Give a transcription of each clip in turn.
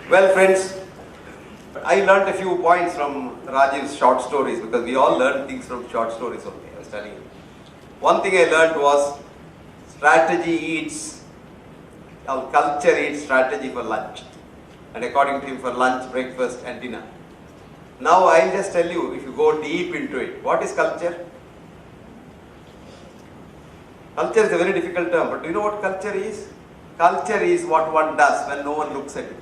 Well, friends, I learned a few points from Rajiv's short stories because we all learn things from short stories only. I was telling you. One thing I learned was strategy eats, culture eats strategy for lunch. And according to him, for lunch, breakfast, and dinner. Now I'll just tell you, if you go deep into it, what is culture? Culture is a very difficult term, but do you know what culture is? Culture is what one does when no one looks at you.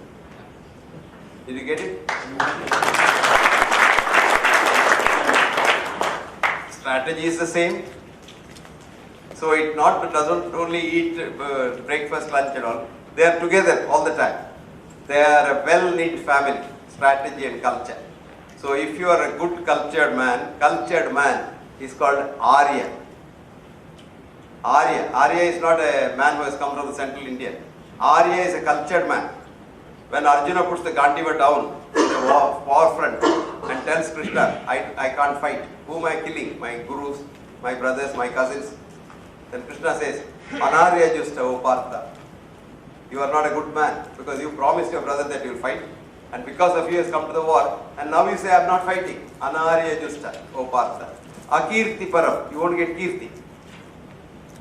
Did you get it? Strategy is the same. So it doesn't only eat breakfast, lunch and all. They are together all the time. They are a well-knit family, strategy and culture. So if you are a good cultured man is called Arya. Arya is not a man who has come from the central India. Arya is a cultured man. When Arjuna puts the Gandiva down in the war front and tells Krishna, I can't fight. Who am I killing? My gurus, my brothers, my cousins. Then Krishna says, Anarya Justa, O Partha. You are not a good man because you promised your brother that you will fight. And because of you has come to the war. And now you say, I am not fighting. Anarya Justa, O Partha. Akirti Param. You won't get Kirti.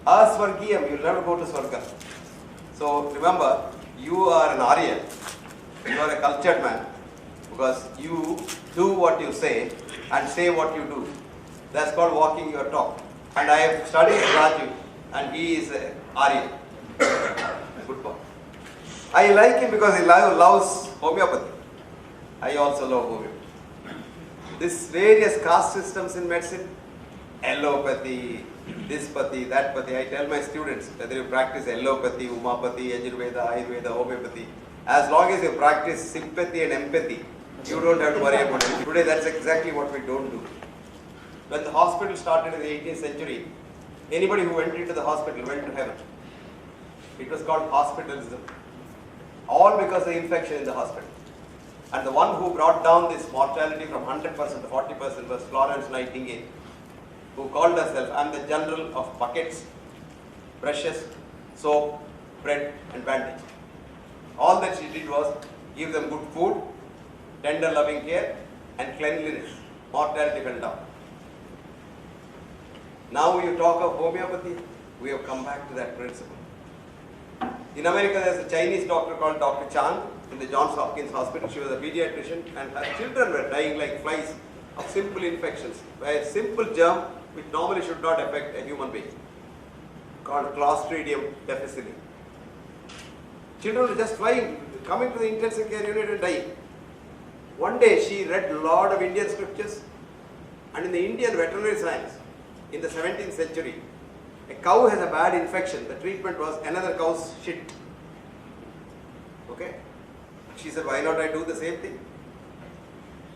Aswargiyam. You will never go to Swarga. So remember, you are an Arya. You are a cultured man because you do what you say and say what you do. That's called walking your talk. And I have studied Raju and he is an Arya. Good boy. I like him because he loves homeopathy. I also love homeopathy. These various caste systems in medicine, allopathy, this pathy, that pathy. I tell my students whether you practice allopathy, umapathy, Ayurveda, Ayurveda, homeopathy, as long as you practice sympathy and empathy, you don't have to worry about it. Today that's exactly what we don't do. When the hospital started in the 18th century, anybody who went into the hospital went to heaven. It was called hospitalism. All because of the infection in the hospital. And the one who brought down this mortality from 100% to 40% was Florence Nightingale, who called herself, I am the general of buckets, brushes, soap, bread and bandage. All that she did was give them good food, tender loving care and cleanliness. Mortality fell down. Now you talk of homeopathy, we have come back to that principle. In America there is a Chinese doctor called Dr. Chan in the Johns Hopkins Hospital. She was a pediatrician and her children were dying like flies of simple infections by a simple germ which normally should not affect a human being, called Clostridium difficile. Children were just flying, coming to the intensive care unit and dying. One day she read a lot of Indian scriptures, and in the Indian veterinary science, in the 17th century, a cow has a bad infection. The treatment was another cow's shit. Okay? She said, why not I do the same thing?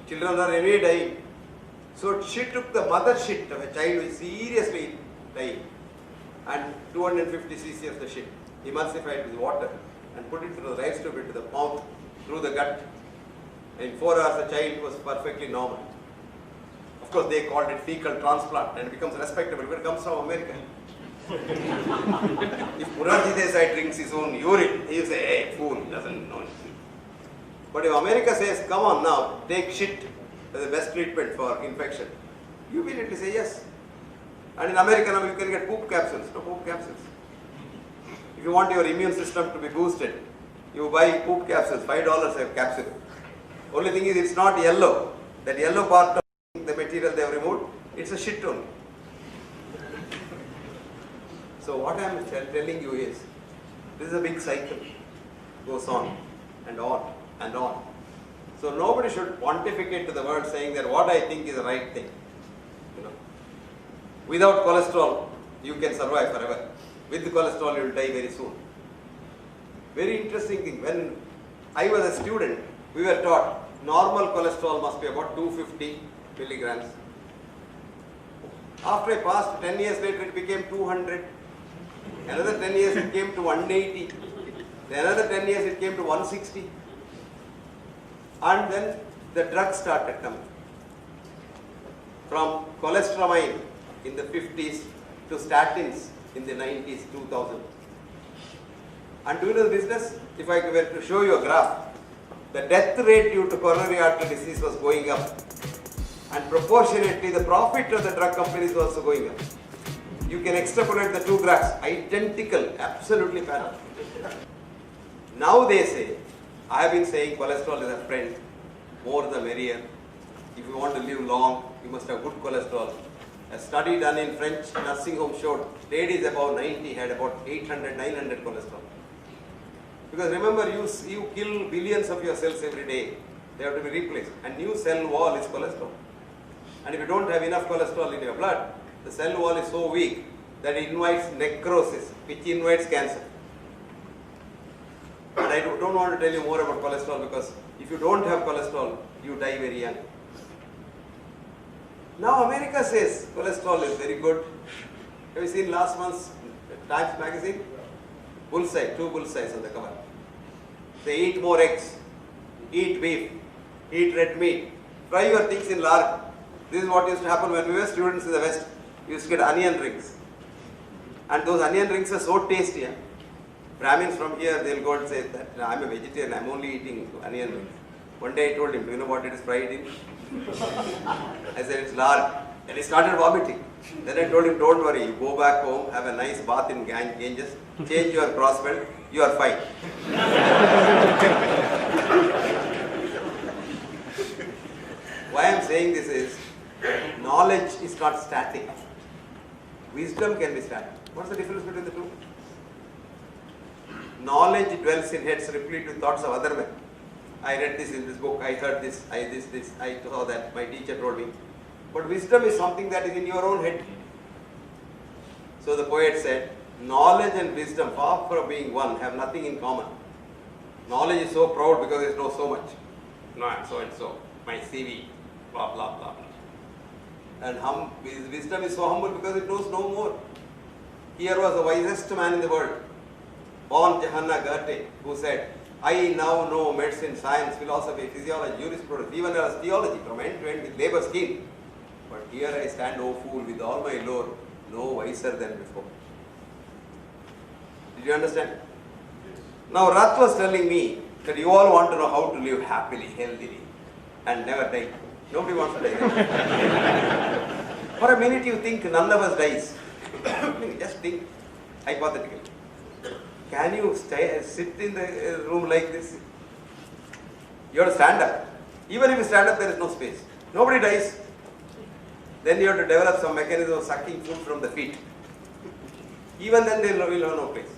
Children are anyway dying. So she took the mother shit of a child who is seriously dying and 250 cc of the shit, emulsified with water and put it through the right tube into the mouth, through the gut. In 4 hours the child was perfectly normal. Of course they called it fecal transplant and it becomes respectable, but it comes from America. If Murarji Desai drinks his own urine, he will say, hey, fool, doesn't know anything. But if America says, come on now, take shit as the best treatment for infection, you immediately say yes. And in America now you can get poop capsules, no poop capsules. If you want your immune system to be boosted, you buy poop capsules, $5 a capsule. Only thing is it's not yellow. That yellow part of the material they have removed, it's a shit only. So what I am telling you is, this is a big cycle, goes on and on and on. So nobody should pontificate to the world saying that what I think is the right thing. You know, without cholesterol, you can survive forever. With cholesterol, you will die very soon. Very interesting thing. When I was a student, we were taught normal cholesterol must be about 250 milligrams. After I passed, 10 years later, it became 200. Another 10 years it came to 180, then another 10 years it came to 160, and then the drugs started coming. From cholesterol in the 50s to statins in the 90s, 2000. And do you know the business? If I were to show you a graph, the death rate due to coronary artery disease was going up. And proportionately, the profit of the drug companies is also going up. You can extrapolate the two graphs, identical, absolutely parallel. Now they say, I have been saying cholesterol is a friend, more the merrier. If you want to live long, you must have good cholesterol. A study done in French nursing home showed ladies above 90 had about 800, 900 cholesterol. Because remember, you kill billions of your cells every day. They have to be replaced. And new cell wall is cholesterol. And if you don't have enough cholesterol in your blood, the cell wall is so weak that it invites necrosis, which invites cancer. And I don't want to tell you more about cholesterol because if you don't have cholesterol, you die very young. Now America says cholesterol is very good. Have you seen last month's Times magazine? Bullseye, 2 bullseyes on the cover. They eat more eggs, eat beef, eat red meat, fry your things in lard. This is what used to happen when we were students in the West. We used to get onion rings. And those onion rings are so tasty. Brahmins from here, they'll go and say that I'm a vegetarian, I'm only eating onion rings. One day I told him, do you know what it is fried in? I said, it's lard. And he started vomiting. Then I told him, don't worry, you go back home, have a nice bath in Ganges, change your cross belt, you are fine. Why I am saying this is, knowledge is not static. Wisdom can be static. What's the difference between the two? Knowledge dwells in heads replete with thoughts of other men. I read this in this book, I heard this, I saw that, my teacher told me. But wisdom is something that is in your own head. So the poet said, knowledge and wisdom, far from being one, have nothing in common. Knowledge is so proud because it knows so much. No, I'm so and so, my CV, blah, blah, blah, blah. And wisdom is so humble because it knows no more. Here was the wisest man in the world, Von Johanna Goethe, who said, I now know medicine, science, philosophy, physiology, jurisprudence, even as theology from end to end with labor scheme. But here I stand, O fool, with all my lore, no wiser than before. Did you understand? Yes. Now Rath was telling me that you all want to know how to live happily, healthily, and never die. Nobody wants to die. For a minute you think none of us dies. Just think, hypothetically. Can you sit in the room like this? You have to stand up. Even if you stand up, there is no space. Nobody dies. Then you have to develop some mechanism of sucking food from the feet. Even then they will have no place.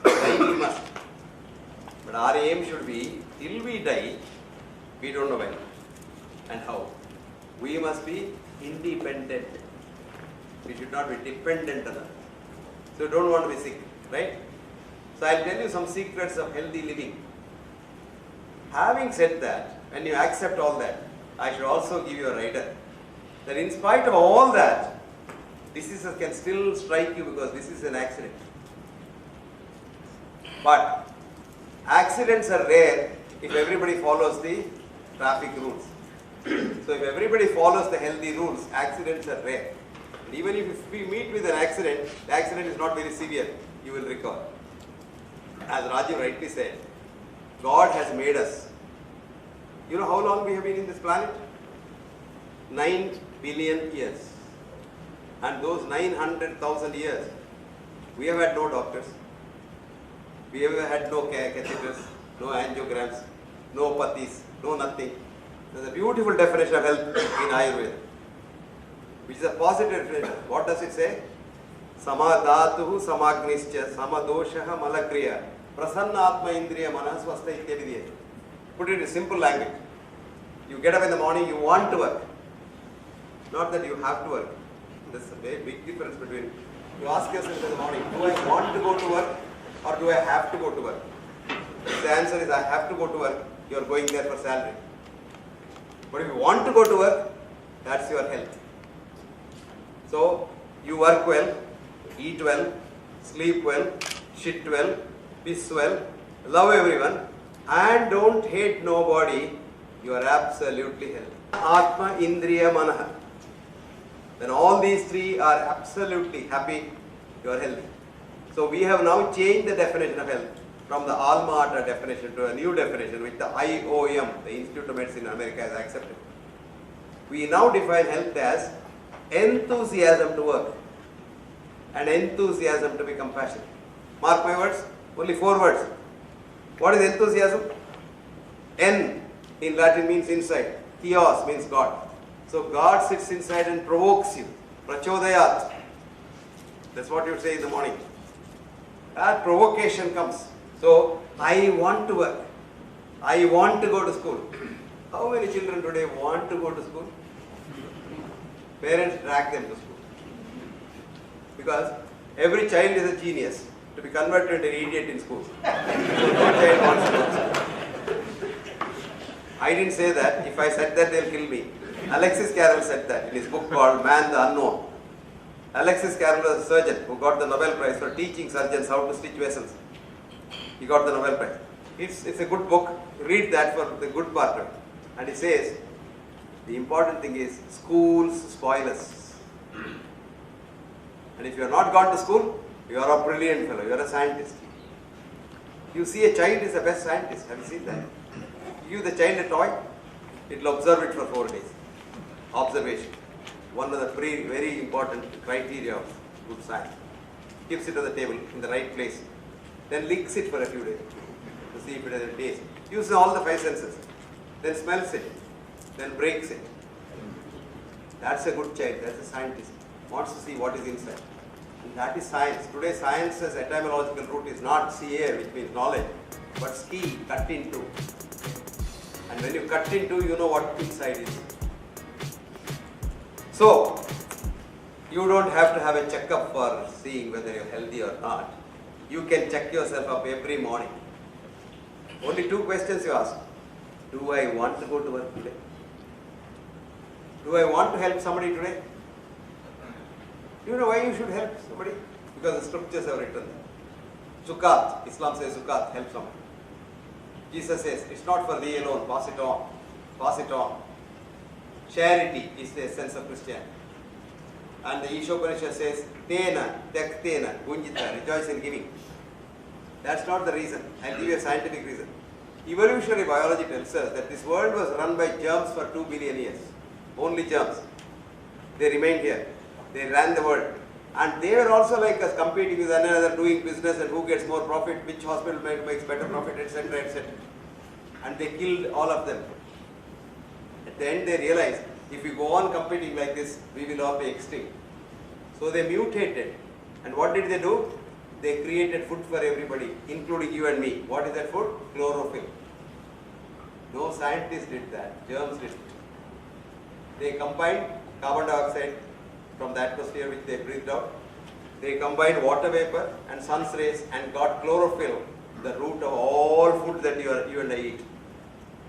Die we must. But our aim should be, till we die, we don't know when and how. We must be independent. We should not be dependent on others. So you don't want to be sick, right? So I'll tell you some secrets of healthy living. Having said that, when you accept all that, I should also give you a rider. That in spite of all that, diseases can still strike you because this is an accident. But accidents are rare if everybody follows the traffic rules. So if everybody follows the healthy rules, accidents are rare. And even if we meet with an accident, the accident is not very severe, you will recover. As Rajiv rightly said, God has made us. You know how long we have been in this planet? 9 billion years. And those 900,000 years, we have had no doctors. We have had no catheters, no angiograms, no pathis, no nothing. There's a beautiful definition of health in Ayurveda, which is a positive definition. What does it say? Samadhatuhu samagnischa samadoshaha malakriya prasannatma indriya manas swastha ityadi. Put it in simple language. You get up in the morning, you want to work. Not that you have to work. There's a very big difference between, you ask yourself in the morning, do I want to go to work or do I have to go to work? If the answer is I have to go to work, you are going there for salary. But if you want to go to work, that's your health. So you work well, eat well, sleep well, shit well, piss well, love everyone, and don't hate nobody, you are absolutely healthy. Atma, Indriya, Manaha. When all these three are absolutely happy, you are healthy. So we have now changed the definition of health from the alma mater definition to a new definition which the IOM, the Institute of Medicine in America, has accepted. We now define health as enthusiasm to work and enthusiasm to be compassionate. Mark my words, only 4 words. What is enthusiasm? En in Latin means inside. Theos means God. So God sits inside and provokes you. Prachodayat. That's what you say in the morning. That provocation comes. So I want to work. I want to go to school. How many children today want to go to school? Parents drag them to school. Because every child is a genius to be converted into an idiot in school. So no child wants to go to school. I didn't say that. If I said that, they'll kill me. Alexis Carrel said that in his book called Man the Unknown. Alexis Carrel was a surgeon who got the Nobel Prize for teaching surgeons how to stitch vessels. He got the Nobel Prize. It's a good book. Read that for the good part of it. And he says, the important thing is schools spoil us. And if you are not gone to school, you are a brilliant fellow, you are a scientist. You see a child is the best scientist. Have you seen that? You give the child a toy, it will observe it for 4 days. Observation. One of the very important criteria of good science. Keeps it on the table in the right place. Then licks it for a few days to see if it has a taste. Uses all the 5 senses. Then smells it. Then breaks it. That's a good child. That's a scientist. Wants to see what is inside. And that is science. Today science's etymological root is not CA, which means knowledge, but ski, cut into. And when you cut into, you know what inside is. So, you don't have to have a checkup for seeing whether you're healthy or not. You can check yourself up every morning. Only 2 questions you ask. Do I want to go to work today? Do I want to help somebody today? Do you know why you should help somebody? Because the scriptures have written that. Zukat, Islam says Zukat, help somebody. Jesus says, it's not for thee alone, pass it on. Pass it on. Charity is the essence of Christianity. And the Ishopanishad says, Tena, Tektena, Gunjita, rejoice in giving. That's not the reason. I'll give you a scientific reason. Evolutionary biology tells us that this world was run by germs for 2 billion years. Only germs. They remained here. They ran the world. And they were also like us, competing with one another, doing business and who gets more profit, which hospital makes better profit, etc., etc. And they killed all of them. At the end they realized, if we go on competing like this, we will all be extinct. So they mutated. And what did they do? They created food for everybody, including you and me. What is that food? Chlorophyll. No scientist did that. Germs did it. They combined carbon dioxide from the atmosphere which they breathed out. They combined water vapor and sun's rays and got chlorophyll, the root of all food that you and I eat.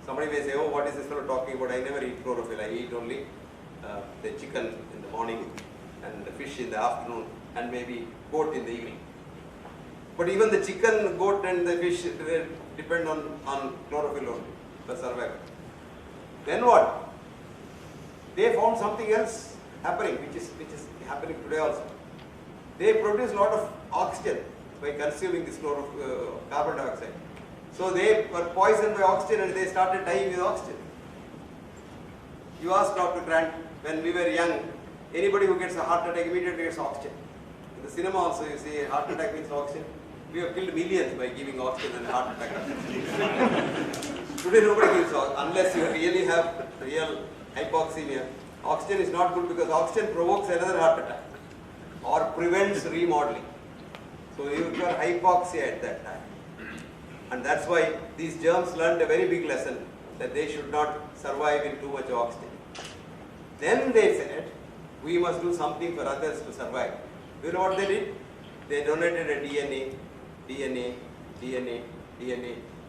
Somebody may say, oh, what is this fellow talking about? I never eat chlorophyll. I eat only the chicken in the morning and the fish in the afternoon and maybe goat in the evening. But even the chicken, goat and the fish depend on chlorophyll only for survival. Then what? They found something else happening, which is happening today also. They produce a lot of oxygen by consuming this carbon dioxide. So they were poisoned by oxygen and they started dying with oxygen. You ask Dr. Grant, when we were young, anybody who gets a heart attack immediately gets oxygen. In the cinema also you see a heart attack means oxygen. We have killed millions by giving oxygen and a heart attack. Today nobody gives oxygen unless you really have real hypoxemia. Oxygen is not good because oxygen provokes another heart attack or prevents remodeling. So you are hypoxia at that time. And that's why these germs learned a very big lesson that they should not survive in too much oxygen. Then they said, we must do something for others to survive. You know what they did? They donated a DNA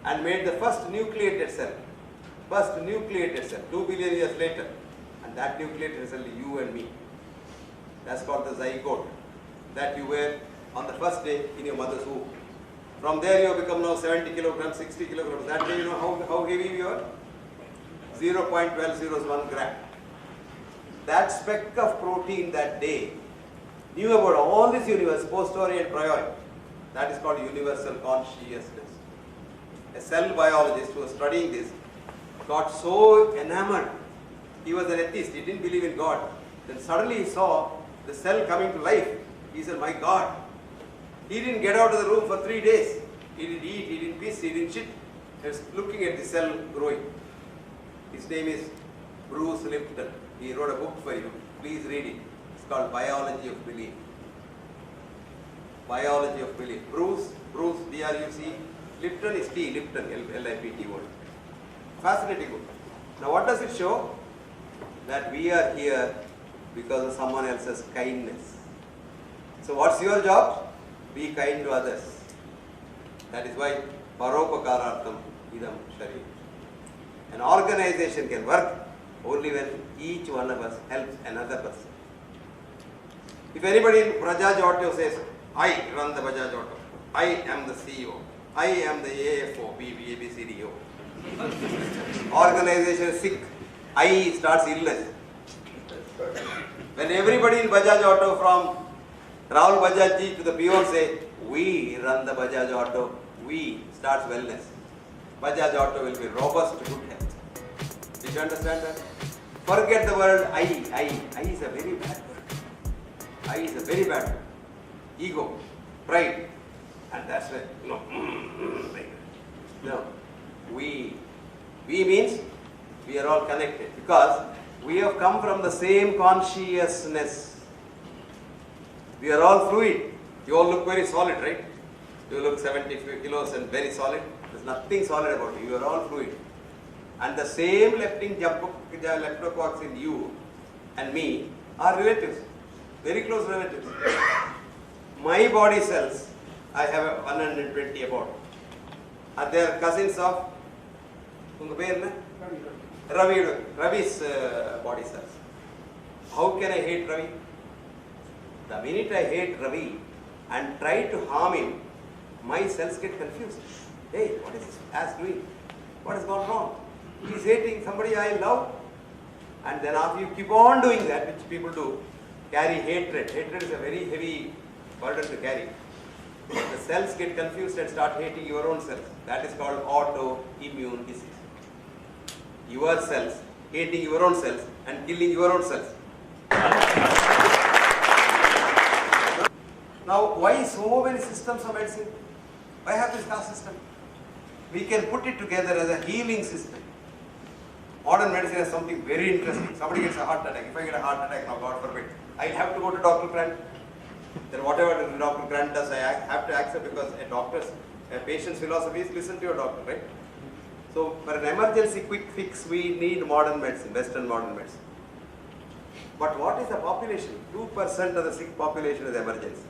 and made the first nucleated cell. 2 billion years later. And that nucleated cell is you and me. That's called the zygote that you were on the first day in your mother's womb. From there you have become now 70 kilograms, 60 kilograms. That day you know how heavy you are? 0.1201 gram. That speck of protein that day knew about all this universe, posteriori and priori. That is called universal consciousness. a cell biologist who was studying this, got so enamored. He was an atheist, he didn't believe in God. Then suddenly he saw the cell coming to life. He said, my God. He didn't get out of the room for 3 days. He didn't eat, he didn't piss, he didn't shit. He was looking at the cell growing. His name is Bruce Lipton. He wrote a book for you. Please read it. It's called Biology of Belief. Biology of Belief. Bruce, B-R-U-C. Lipton is T, Lipton, L-I-P-T word. Fascinating book. Now what does it show? That we are here because of someone else's kindness. So what's your job? Be kind to others. That is why Paropakarartham idam sharir. An organization can work only when each one of us helps another person. If anybody in Bajaj Auto says, I run the Bajaj Auto, I am the CEO, I am the AFO, BBABCDO. Organization is sick, I starts illness. When everybody in Bajaj Auto from Rahul Bajaj ji to the peon say, we run the Bajaj Auto, we starts wellness. Bajaj Auto will be robust, good health. Did you understand that? Forget the word I is a very bad word. I is a very bad word. Ego, pride, and that's why, no, we means we are all connected because we have come from the same consciousness. We are all fluid. You all look very solid, right? You look 70 kilos and very solid. There's nothing solid about you. You are all fluid. And the same leptococcus in you and me are relatives, very close relatives. My body cells, I have 120 about. And they are cousins of Ravi's body cells. How can I hate Ravi? The minute I hate Ravi and try to harm him, my cells get confused. Hey, what is this ass doing? What has gone wrong? He is hating somebody I love. And then after you keep on doing that, which people do, carry hatred. Hatred is a very heavy burden to carry. The cells get confused and start hating your own cells. That is called autoimmune disease. Your cells hating your own cells and killing your own cells. Now, why so many systems of medicine? Why have this caste system? We can put it together as a healing system. Modern medicine has something very interesting. Somebody gets a heart attack. If I get a heart attack now, God forbid, I have to go to Dr. Grant. Then whatever Dr. Grant does, I have to accept because a patient's philosophy is listen to your doctor, right? So for an emergency quick fix, we need modern medicine, Western modern medicine. But what is the population? 2% of the sick population is emergency.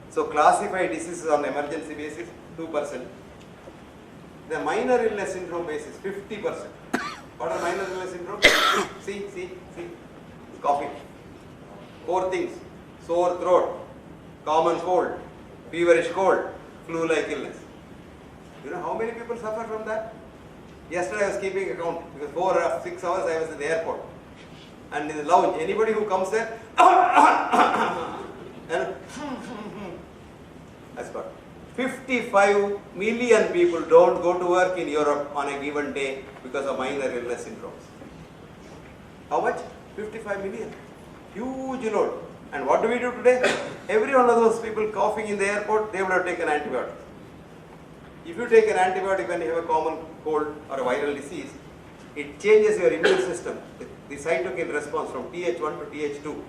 So classify diseases on emergency basis, 2%. The minor illness syndrome basis, 50%. What are minor illness syndrome? see, coughing. 4 things: sore throat, common cold, feverish cold, flu-like illness. You know how many people suffer from that? Yesterday I was keeping account because 4 or 6 hours I was in the airport. And in the lounge, anybody who comes there, and that's got 55 million people don't go to work in Europe on a given day because of minor illness syndromes. How much? 55 million. Huge load. And what do we do today? Every one of those people coughing in the airport, they would have taken antibiotics. If you take an antibiotic when you have a common cold or a viral disease, it changes your immune system, the cytokine response from Th1 to Th2.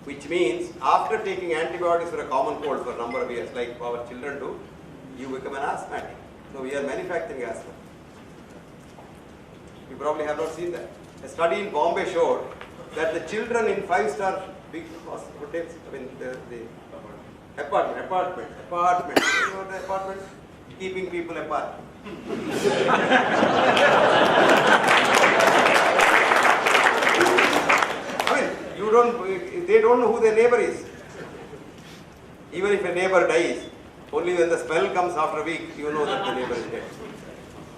Which means after taking antibiotics for a common cold for a number of years, like our children do, you become an asthmatic. So we are manufacturing asthma. You probably have not seen that. A study in Bombay showed that the children in 5-star big hotels, the apartment, you know the apartment, keeping people apart. They don't know who their neighbor is. Even if a neighbor dies, only when the smell comes after a week, you know that the neighbor is dead.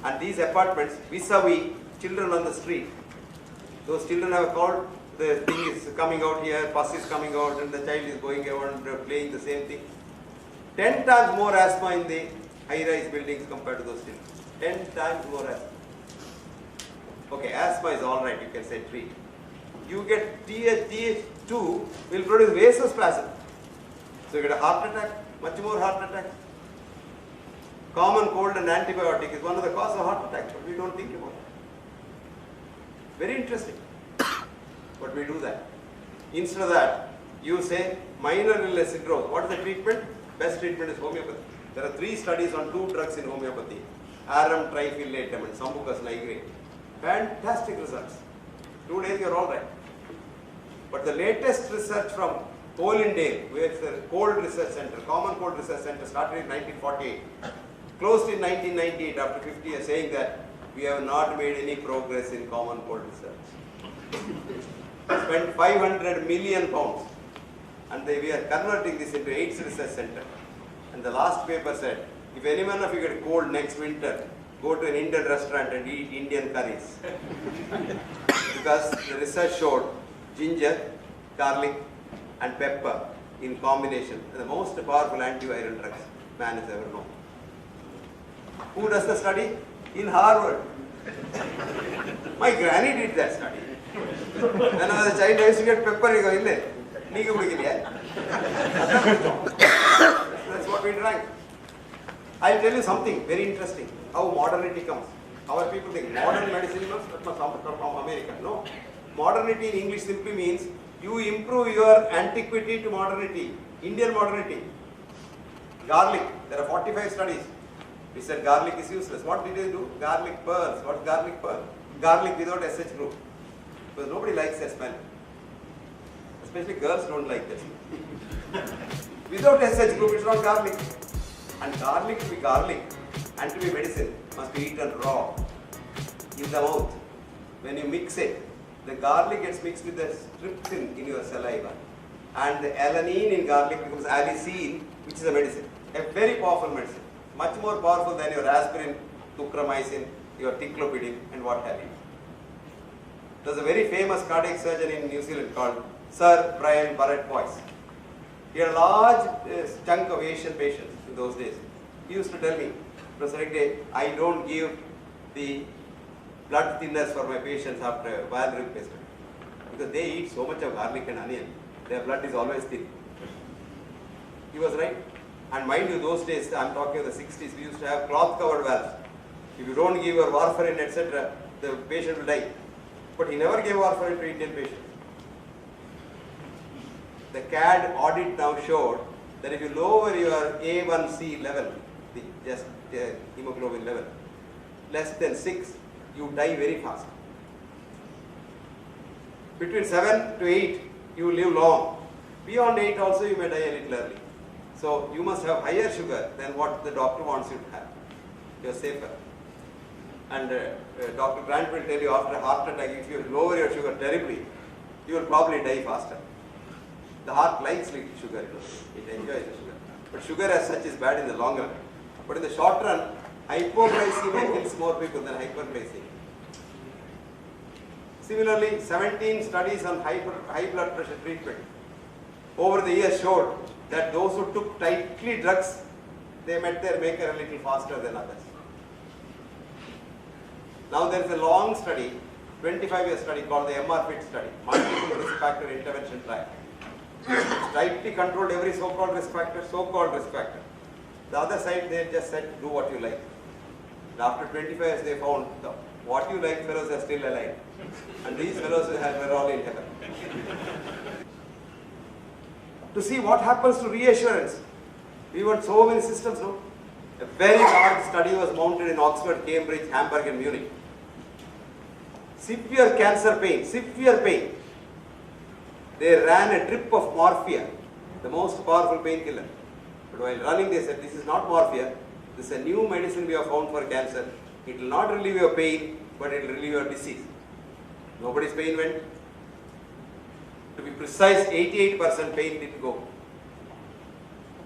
And these apartments, vis-a-vis children on the street, those children have called, the thing is coming out here, bus is coming out, and the child is going around playing the same thing. 10 times more asthma in the high-rise buildings compared to those children. 10 times more asthma. Okay, asthma is all right, you can say treat. You get TH2 will produce vasospasm. So you get a heart attack, much more heart attack. Common cold and antibiotic is one of the causes of heart attack, but we don't think about it. Very interesting. But we do that. Instead of that, you say minor illness syndrome. What is the treatment? Best treatment is homeopathy. There are 3 studies on 2 drugs in homeopathy. Arum triphylatum and Sambucus nigrate. Fantastic results. 2 days you are all right. But the latest research from Colindale, where it's a cold research center, common cold research center, started in 1948, closed in 1998 after 50 years, saying that we have not made any progress in common cold research. Spent 500 million pounds, and we are converting this into AIDS research center. And the last paper said, if any one of you get cold next winter, go to an Indian restaurant and eat Indian curries. Because the research showed ginger, garlic and pepper in combination are the most powerful antiviral drugs man has ever known. Who does the study? In Harvard. My granny did that study. When I was a child, I used to get pepper. You go, "Ille, neeku kudikiliya?" That's what we drank. I'll tell you something very interesting. How modernity comes. Our people think modern medicine must come from America. No. Modernity in English simply means you improve your antiquity to modernity. Indian modernity. Garlic. There are 45 studies. We said garlic is useless. What did they do? Garlic pearls. What's garlic pearl? Garlic without SH group. Because nobody likes that smell. Especially girls don't like that smell. Without SH group, it's not garlic. And garlic to be garlic and to be medicine must be eaten raw in the mouth. When you mix it, the garlic gets mixed with the trypsin in your saliva. And the alanine in garlic becomes allicin, which is a medicine. A very powerful medicine. Much more powerful than your aspirin, tucramycin, your ticlopidine, and what have you. There's a very famous cardiac surgeon in New Zealand called Sir Brian Barrett Boyce. He had a large chunk of Asian patients in those days. He used to tell me, Professor Hegde, I don't give the blood thinners for my patients after a viral replacement because they eat so much of garlic and onion, their blood is always thin. He was right. And mind you, those days, I'm talking of the 60s, we used to have cloth covered valves. If you don't give your warfarin, etc., the patient will die. But he never gave warfarin to Indian patients. The CAD audit now showed that if you lower your A1C level, the hemoglobin level, less than 6, you die very fast. Between 7 to 8, you live long. Beyond 8 also, you may die a little early. So you must have higher sugar than what the doctor wants you to have. You are safer. And Dr. Grant will tell you after a heart attack, if you lower your sugar terribly, you will probably die faster. The heart likes little sugar, it enjoys the sugar. But sugar as such is bad in the long run. But in the short run, hypoglycemia kills more people than hyperglycemia. Similarly, 17 studies on high blood pressure treatment over the years showed that those who took tightly drugs, they met their maker a little faster than others. Now there is a long study, 25-year study called the MRFIT study, multiple risk factor intervention trial. Tightly controlled every so-called risk factor. The other side, they just said, do what you like. And after 25 years, they found the what you like fellows are still alive. And these fellows were all in heaven. To see what happens to reassurance. We want so many systems, no? A very large study was mounted in Oxford, Cambridge, Hamburg and Munich. Severe cancer pain, severe pain. They ran a drip of morphia, the most powerful painkiller. But while running, they said, this is not morphia. This is a new medicine we have found for cancer. It will not relieve your pain, but it will relieve your disease. Nobody's pain went. To be precise, 88% pain didn't go.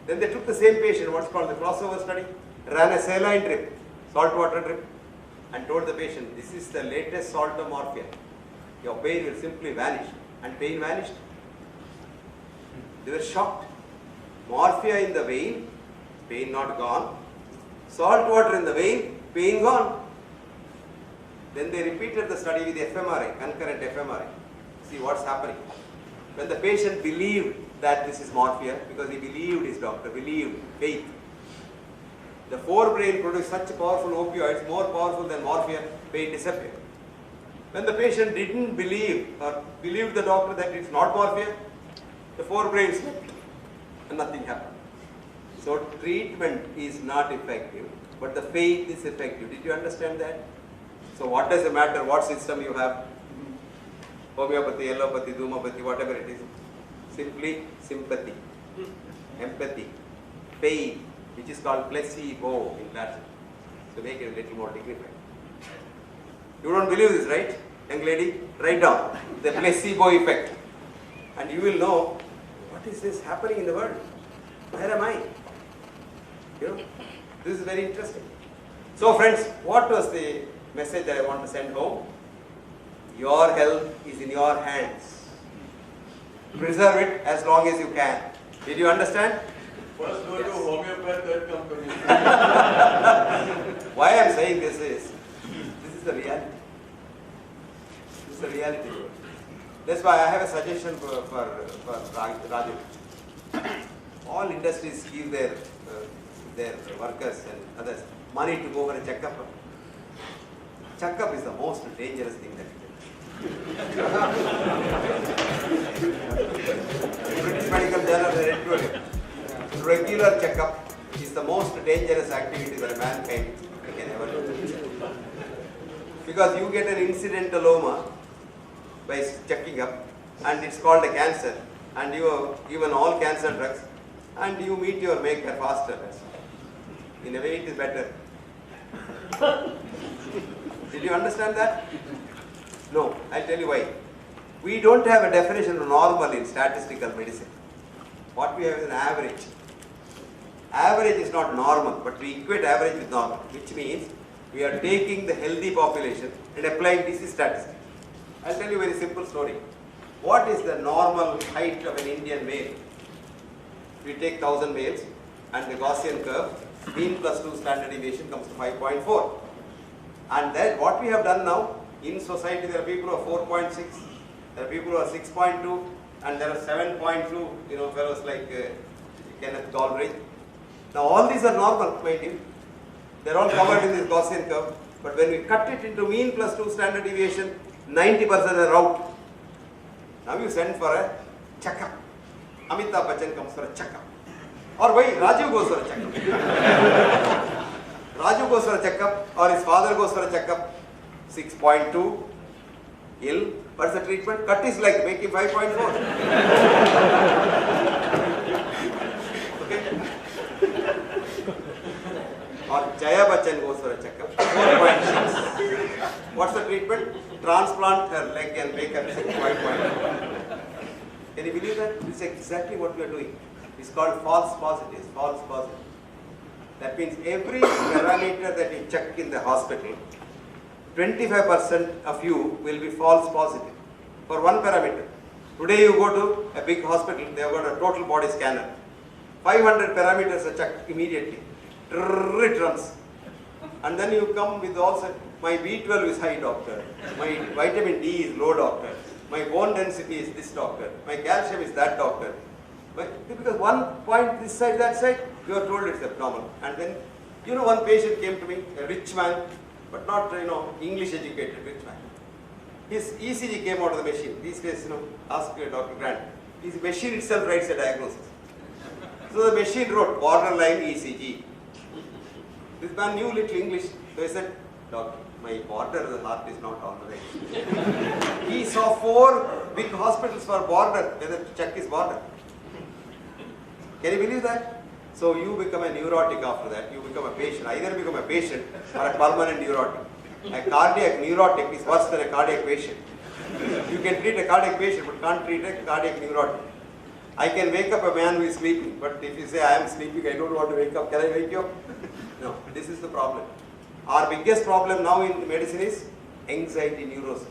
Then they took the same patient, what's called the crossover study, ran a saline drip, salt water drip, and told the patient, this is the latest salt of morphia. Your pain will simply vanish. And pain vanished. They were shocked. Morphia in the vein, pain not gone. Salt water in the vein, pain gone. Then they repeated the study with fMRI, concurrent fMRI. See what's happening. When the patient believed that this is morphia, because he believed his doctor, believed, faith. The forebrain produced such powerful opioids, more powerful than morphia, pain disappeared. When the patient didn't believe or believed the doctor that it's not morphia, the forebrain slept and nothing happened. So treatment is not effective, but the faith is effective. Did you understand that? So what does it matter what system you have? Homeopathy, allopathy, doomopathy, whatever it is. Simply sympathy, empathy, faith, which is called placebo in Latin. So make it a little more dignified. You don't believe this, right? Young lady, write down the placebo effect. And you will know, what is this happening in the world? Where am I? You know, this is very interesting. So friends, what was the message that I want to send home? Your health is in your hands. Preserve it as long as you can. Did you understand? First go to homeopath, then come to me. Why I am saying this is the reality. This is the reality. That's why I have a suggestion for Raju. All industries give their workers and others money to go for a checkup. Checkup is the most dangerous thing that you can do. British Medical Journal told you, regular checkup is the most dangerous activity that a mankind can ever do. Because you get an incidentaloma by checking up, and it's called a cancer, and you are given all cancer drugs, and you meet your maker faster. In a way, it is better. Did you understand that? No, I'll tell you why. We don't have a definition of normal in statistical medicine. What we have is an average. Average is not normal, but we equate average with normal, which means we are taking the healthy population and applying disease statistics. I'll tell you a very simple story. What is the normal height of an Indian male? We take 1000 males and the Gaussian curve, mean plus 2 standard deviation comes to 5.4. And then what we have done now, in society there are people who are 4.6, there are people who are 6.2, and there are 7.2, fellows like Kenneth Galbraith. Now all these are normal, mind you. They are all covered in this Gaussian curve. But when we cut it into mean plus 2 standard deviation, 90% are out. Now you send for a checkup. Amitabh Bachchan comes for a checkup. Or why Raju goes for a checkup. Raju goes for a checkup, or his father goes for a checkup. 6.2, ill. What's the treatment? Cut his leg, make him 5.4. Okay? Or Jaya Bachchan goes for a checkup. 4.6. What's the treatment? Transplant her leg and make her 6.1. Can you believe that? This is exactly what we are doing. It's called false positives. False positives. That means every parameter that you check in the hospital, 25% of you will be false positive for one parameter. Today you go to a big hospital, they have got a total body scanner. 500 parameters are checked immediately. It runs. And then you come with also, my B12 is high, doctor. My vitamin D is low, doctor. My bone density is this, doctor. My calcium is that, doctor. Because one point this side, that side, you are told it's abnormal. And then, one patient came to me, a rich man, but not, English educated rich man. His ECG came out of the machine. These days, ask Dr. Grant. His machine itself writes a diagnosis. So the machine wrote borderline ECG. This man knew little English. So he said, doctor, my border, the heart is not all right. He saw 4 big hospitals for border, whether to check his border. Can you believe that? So you become a neurotic after that. You become a patient. Either become a patient or a permanent neurotic. A cardiac neurotic is worse than a cardiac patient. You can treat a cardiac patient but can't treat a cardiac neurotic. I can wake up a man who is sleeping, but if you say I am sleeping, I don't want to wake up, can I wake you up? No, this is the problem. Our biggest problem now in medicine is anxiety neurosis.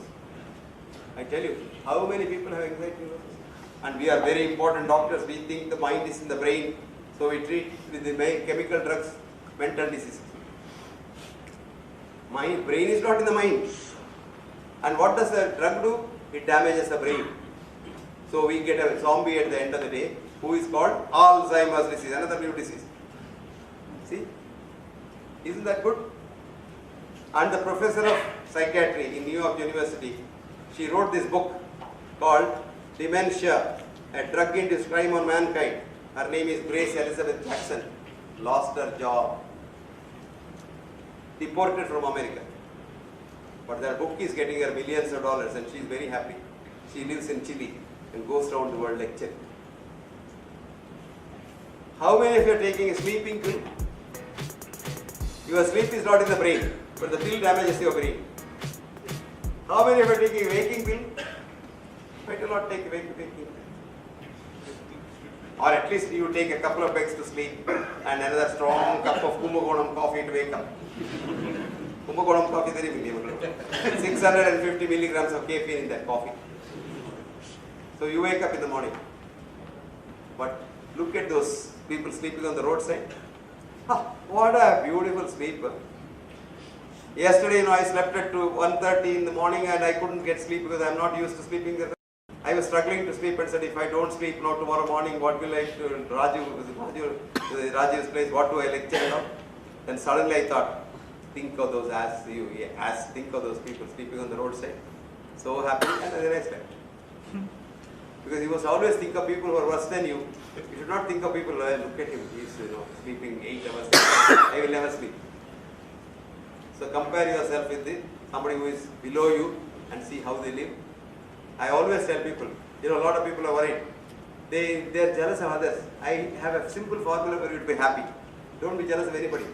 I tell you, how many people have anxiety neurosis? And we are very important doctors. We think the mind is in the brain. So we treat with the chemical drugs mental diseases. Mind, brain is not in the mind. And what does the drug do? It damages the brain. So we get a zombie at the end of the day who is called Alzheimer's disease, another new disease. See? Isn't that good? And the professor of psychiatry in New York University, she wrote this book called Dementia, a drug-induced crime on mankind. Her name is Grace Elizabeth Jackson. Lost her job. Deported from America. But that book is getting her millions of dollars and she is very happy. She lives in Chile and goes around the world lecturing. How many of you are taking a sleeping pill? Your sleep is not in the brain, but the pill damages your brain. How many of you are taking a waking pill? Better not take a waking pill. Or at least you take a couple of pegs to sleep and another strong cup of Kumbakonam coffee to wake up. Kumbakonam coffee very believable. 650 milligrams of caffeine in that coffee. So you wake up in the morning. But look at those people sleeping on the roadside. What a beautiful sleep. Yesterday, I slept at 1:30 in the morning and I couldn't get sleep because I'm not used to sleeping there. I was struggling to sleep and said, if I don't sleep now tomorrow morning, what will I do? Rajiv's place, what do I lecture now? Then suddenly I thought, think of those think of those people sleeping on the roadside. So happy, and then I slept. Because you must always think of people who are worse than you. You should not think of people, look at him, he's sleeping 8 hours. I will never sleep. So compare yourself with somebody who is below you and see how they live. I always tell people, a lot of people are worried. They are jealous of others. I have a simple formula for you to be happy. Don't be jealous of anybody.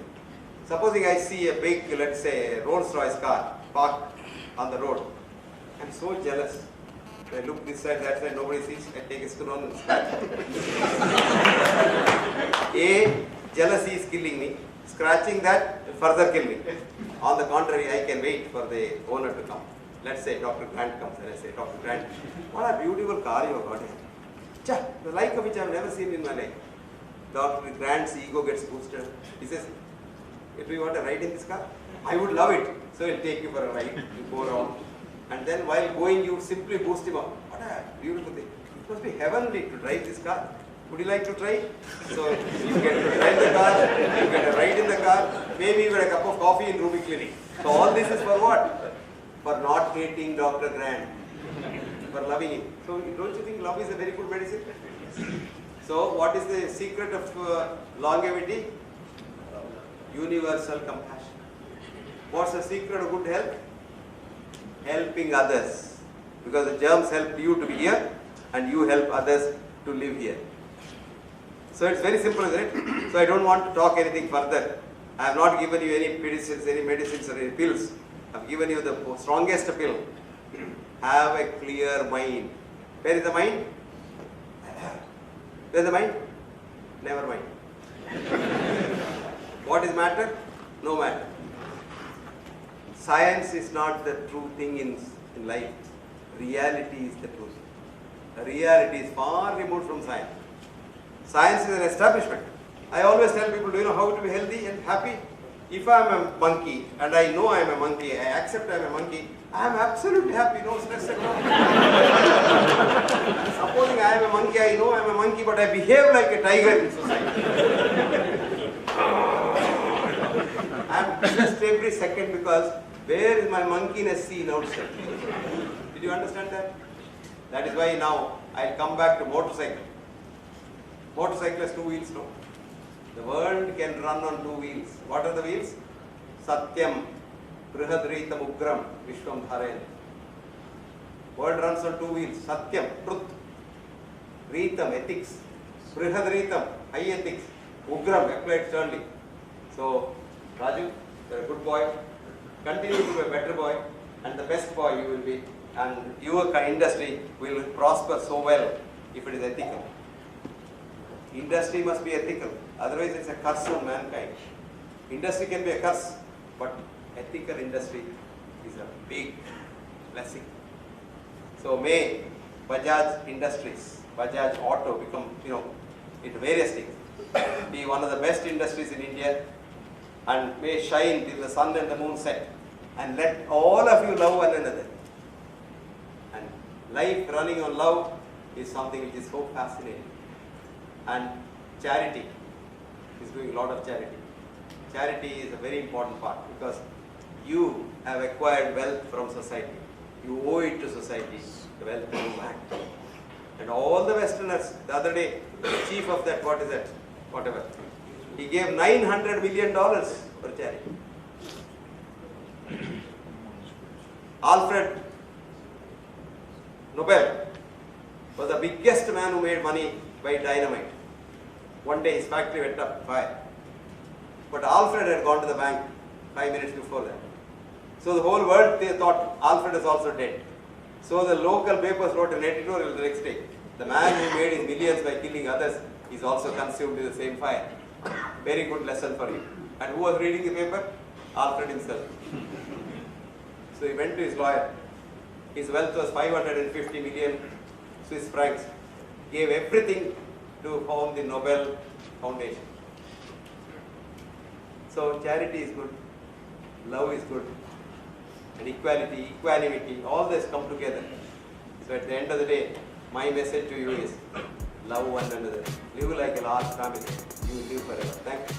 Supposing I see a big, let's say, Rolls Royce car parked on the road. I'm so jealous. I look this side, that side, nobody sees. I take a stone and scratch. Jealousy is killing me. Scratching that will further kill me. On the contrary, I can wait for the owner to come. Let's say Dr. Grant comes and I say, Dr. Grant, what a beautiful car you have got here. The like of which I have never seen in my life. Dr. Grant's ego gets boosted. He says, if you want to ride in this car, I would love it. So he'll take you for a ride, you go around. And then while going, you simply boost him up. What a beautiful thing. It must be heavenly to drive this car. Would you like to try? So you get to drive the car, you get a ride in the car, maybe you get a cup of coffee in Ruby Clinic. So all this is for what? For not hating Dr. Grant, for loving him. So don't you think love is a very good medicine? So what is the secret of longevity? Universal compassion. What's the secret of good health? Helping others. Because the germs help you to be here and you help others to live here. So it's very simple, isn't it? So I don't want to talk anything further. I have not given you any medicines or any pills. I have given you the strongest pill. Have a clear mind. Where is the mind? Where is the mind? Never mind. What is matter? No matter. Science is not the true thing in life. Reality is the truth. Reality is far removed from science. Science is an establishment. I always tell people, do you know how to be healthy and happy? If I am a monkey and I know I am a monkey, I accept I am a monkey, I am absolutely happy, no stress at all. Supposing I am a monkey, I know I am a monkey, but I behave like a tiger in society. I am stressed every second because where is my monkeyness seen outside? Did you understand that? That is why now I will come back to motorcycle. Motorcycle has 2 wheels now. The world can run on 2 wheels. What are the wheels? Satyam, Brihadritam Ugram, Vishwam Dharayan. World runs on 2 wheels. Satyam, truth. Ritam, ethics. Brihadritam, high ethics. Ugram, applied sternly. So, Raju, you are a good boy. Continue to be a better boy. And the best boy you will be. And your industry will prosper so well if it is ethical. Industry must be ethical, otherwise it's a curse on mankind. Industry can be a curse, but ethical industry is a big blessing. So may Bajaj Industries, Bajaj Auto become, into various things, be one of the best industries in India and may shine till the sun and the moon set. and let all of you love one another. And life running on love is something which is so fascinating. And charity is doing a lot of charity. Charity is a very important part because you have acquired wealth from society. You owe it to society, the wealth you have. And all the Westerners, the other day, the chief of that, what is that, whatever, he gave $900 million for charity. Alfred Nobel was the biggest man who made money by dynamite. One day his factory went up fire. But Alfred had gone to the bank 5 minutes before that. So the whole world, they thought Alfred is also dead. So the local papers wrote an editorial the next day. The man who made his millions by killing others is also consumed in the same fire. Very good lesson for him. And who was reading the paper? Alfred himself. So he went to his lawyer. His wealth was 550 million Swiss francs. Gave everything to form the Nobel Foundation. So charity is good, love is good, and equality, equanimity, all this come together. So at the end of the day, my message to you is love one another. Live like a large family. You will live forever. Thank you.